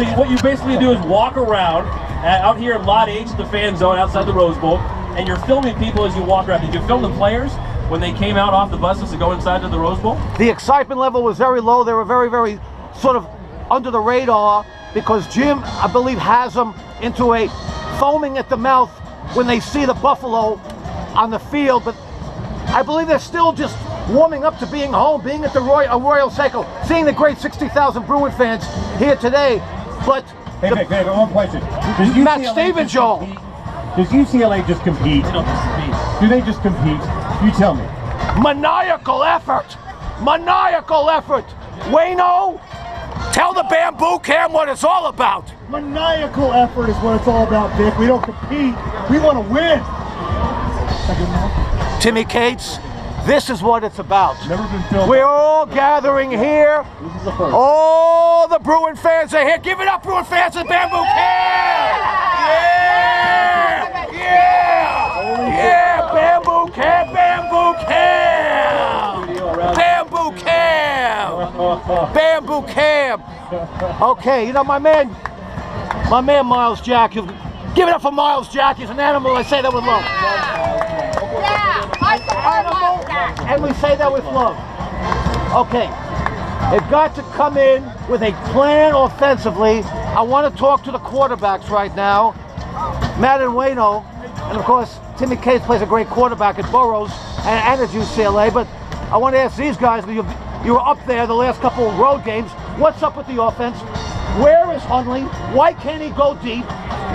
So what you basically do is walk around out here in Lot H, the fan zone outside the Rose Bowl, and you're filming people as you walk around. Did you film the players when they came out off the buses to go inside to the Rose Bowl? The excitement level was very low. They were very, very sort of under the radar because Jim, I believe, has them into a foaming at the mouth when they see the Buffalo on the field. But I believe they're still just warming up to being home, being at the Royal Cycle, seeing the great 60,000 Bruin fans here today. But hey, one question. Matt Stevens, y'all. Does UCLA just compete? They don't just compete. Do they just compete? You tell me. Maniacal effort. Maniacal effort. Wayno, tell the bamboo cam what it's all about. Maniacal effort is what it's all about, Vic. We don't compete. We want to win. Timmy Cates, this is what it's about. Never been filmed. We're all gathering here. This is the first. All the Bruin fans are here. Give it up, Bruin fans, and bamboo cam. Yeah! Yeah! Yeah! Bamboo cam! Bamboo cam! Bamboo cam! Bamboo cam! Okay, you know my man Miles Jack. Give it up for Miles Jack. He's an animal. I say that with love. Yeah, I love that. And we say that with love. Okay, they've got to come in with a plan offensively. I want to talk to the quarterbacks right now, Matt and Wayno, and of course Timmy Cates plays a great quarterback at Burroughs and at UCLA. But I want to ask these guys, you were up there the last couple of road games. What's up with the offense? Where is Hundley? Why can't he go deep?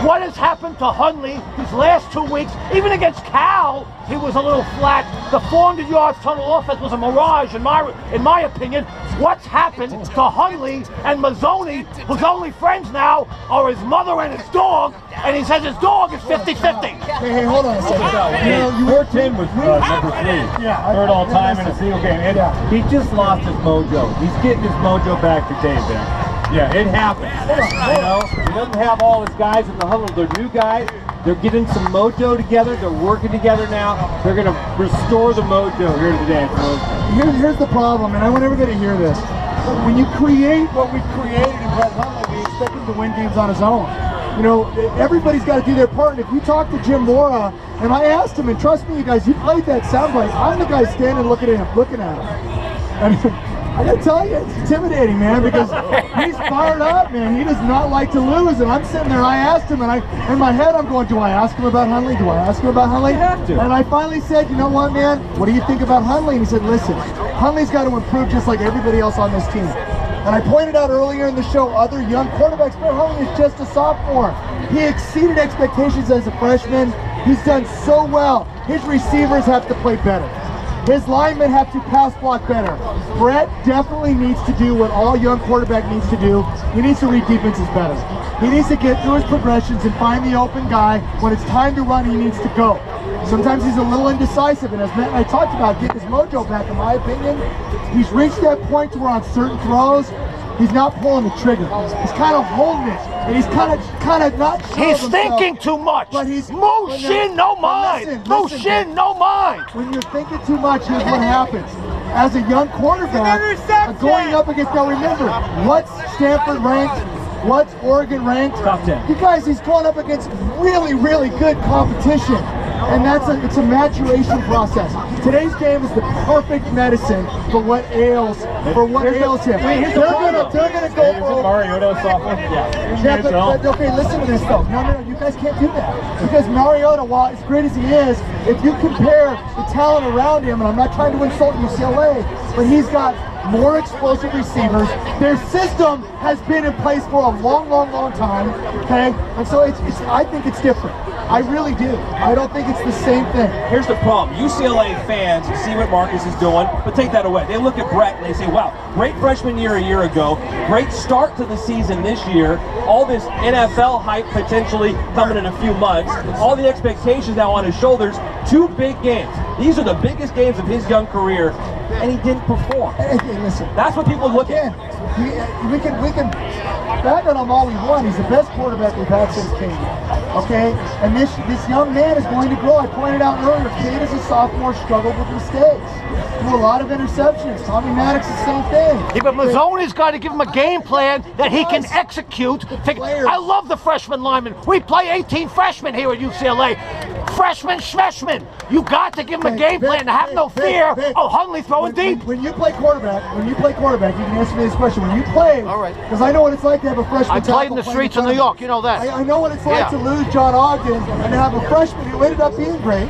What has happened to Hundley these last 2 weeks? Even against Cal, he was a little flat. The 400 yards total offense was a mirage, in my opinion. What's happened to Hundley and Mazzoni, whose only friends now are his mother and his dog, and he says his dog is 50-50. Hey, hold on a second. 410 was number 3. Yeah, third all time in a single game. And he just lost his mojo. He's getting his mojo back today, Ben. Yeah, it happens. You know, he doesn't have all his guys in the huddle. They're new guys. They're getting some mojo together. They're working together now. They're going to restore the mojo here today. Here's the problem, and I want everybody to hear this. When you create what we've created in Brett Hundley, we expect him to win games on his own. You know, everybody's got to do their part. And if you talk to Jim Mora, and I asked him, and trust me, you guys, you played that soundbite. I'm the guy standing looking at him. I mean, I gotta tell you, it's intimidating, man, because he's fired up, man. He does not like to lose, and I'm sitting there. I asked him, and in my head, I'm going, do I ask him about Hundley? Do I ask him about Hundley? You have to. And I finally said, you know what, man? What do you think about Hundley? And he said, listen, Hundley's got to improve just like everybody else on this team. And I pointed out earlier in the show other young quarterbacks, but Hundley is just a sophomore. He exceeded expectations as a freshman. He's done so well. His receivers have to play better. His linemen have to pass block better. Brett definitely needs to do what all young quarterback needs to do. He needs to read defenses better. He needs to get through his progressions and find the open guy. When it's time to run, he needs to go. Sometimes he's a little indecisive, and as Matt and I talked about, getting his mojo back, in my opinion, he's reached that point to where on certain throws, he's not pulling the trigger. He's kind of holding it, and he's kind of not sure He's of himself, thinking too much. But he's Move shin, no mind. Move shin, no mind. When you're thinking too much, here's what happens. As a young quarterback, going up against, now remember, what's Stanford ranked? What's Oregon ranked? Top 10. You guys, he's going up against really, really good competition. And it's a maturation process. Today's game is the perfect medicine for what ails him. They're gonna go for Mariota sophomore. Yeah. but okay, listen to this though. No, you guys can't do that. Because Mariota, while as great as he is, if you compare the talent around him, and I'm not trying to insult UCLA, but he's got more explosive receivers. Their system has been in place for a long, long, long time. Okay, and so I think it's different. I really do. I don't think it's the same thing. Here's the problem. UCLA fans see what Marcus is doing, but take that away. They look at Brett and they say, wow, great freshman year a year ago, great start to the season this year, all this NFL hype potentially coming in a few months, all the expectations now on his shoulders, 2 big games. These are the biggest games of his young career, and he didn't perform. Hey, listen. That's what people look at. We can bag on him all we want. He's the best quarterback we've had since Cade. Okay? And this young man is going to grow. I pointed out earlier, Cade as a sophomore struggled with mistakes. Threw a lot of interceptions. Tommy Maddox, the same thing. Yeah, but Mazzoni's got to give him a game plan that he can execute. I love the freshman linemen. We play 18 freshmen here at UCLA. Freshman, schmeshman. You got to give him a game plan to have no fear. Oh, Hundley throwing deep. When you play quarterback, you can answer me this question. When you play, all right, because I know what it's like to have a freshman. I played in the streets of New York. You know that. I know what it's like to lose John Ogden and to have a freshman who ended up being great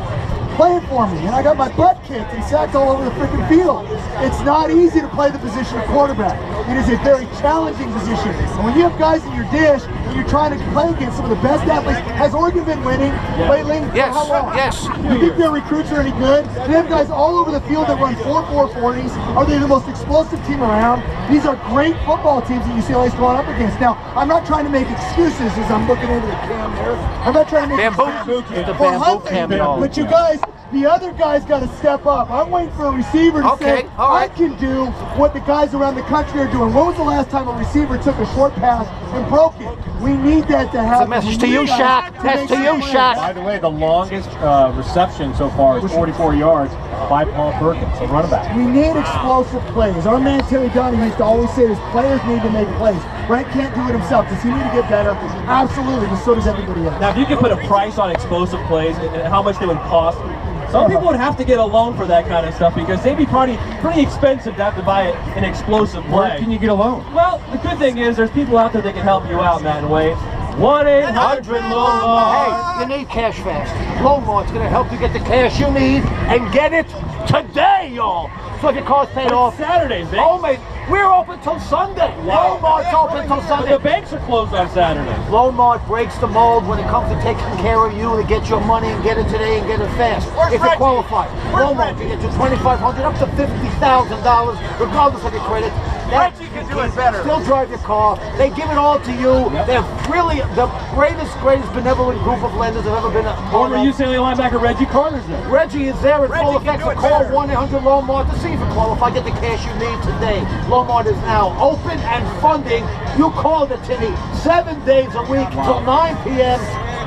playing for me, and I got my butt kicked and sacked all over the freaking field. It's not easy to play the position of quarterback. It is a very challenging position. And when you have guys in your dish and you're trying to play against some of the best athletes, has Oregon been winning lately? Yes. For how long? Yes. You think their recruits are any good? They have guys all over the field that run 4.40s. Are they the most explosive team around? These are great football teams that UCLA is going up against. Now, I'm not trying to make excuses as I'm looking into the cam there. I'm not trying to make excuses for Huntley, but you guys, the other guys got to step up. I'm waiting for a receiver to say, I can do what the guys around the country are doing. When was the last time a receiver took a short pass and broke it? We need that to happen. It's a message to you, Shaq. That's to you, Shaq. By the way, the longest reception so far is 44 yards by Paul Perkins, the running back. We need explosive plays. Our man Terry Donnie used to always say this, players need to make plays. Brent can't do it himself. Does he need to get better? Absolutely, but so does everybody else. Now, if you could put a price on explosive plays and how much they would cost, some people would have to get a loan for that kind of stuff because they'd be pretty expensive to have to buy an explosive play. Where can you get a loan? Well, the good thing is there's people out there that can help you out, Matt and Wade. 1-800-LONE. Hey, you need cash fast. Loanmart's going to help you get the cash you need and get it today, y'all. So if your car's paid off. Saturdays, baby. Oh, mate, we're open till Sunday. Loanmart's open till Sunday. The banks are closed on Saturdays. Loanmart breaks the mold when it comes to taking care of you to get your money and get it today and get it fast. If you qualify, Loanmart can get you $2,500 up to $50,000, regardless of your credit. Reggie can do it better. Still drive your car. They give it all to you. They're really the greatest benevolent group of lenders I've ever been a part Former of. UCLA linebacker Reggie Carter's there. Reggie is there in full effect. So call 1-800-LOANMART to see if you qualify. Get the cash you need today. Loanmart is now open and funding. You call the Tinny 7 days a week till 9 p.m.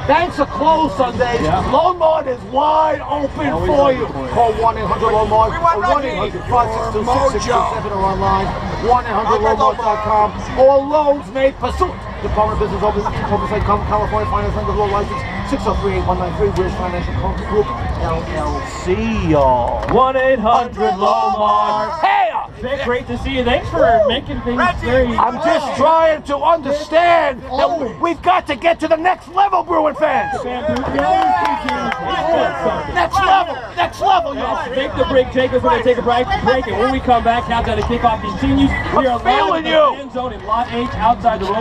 Banks are closed Sundays. Loanmart is wide open for you. Call 1-800-LOANMART or 1-800-562-6667 or online 1-800-LOANMART.com or loans made pursuant Department of Business Oversight, California Finance Lender Law License 603-8193, British Financial Group, LLC, y'all. 1-800-LOANMART. Hey! Vic, great to see you. Thanks for making things very... I'm just trying to understand that we've got to get to the next level, Bruin fans. Next level, y'all. Take the break, Jacobs. We're going to take a break, and when we come back, countdown to kickoff continues. We are live in the end zone in Lot H outside the road.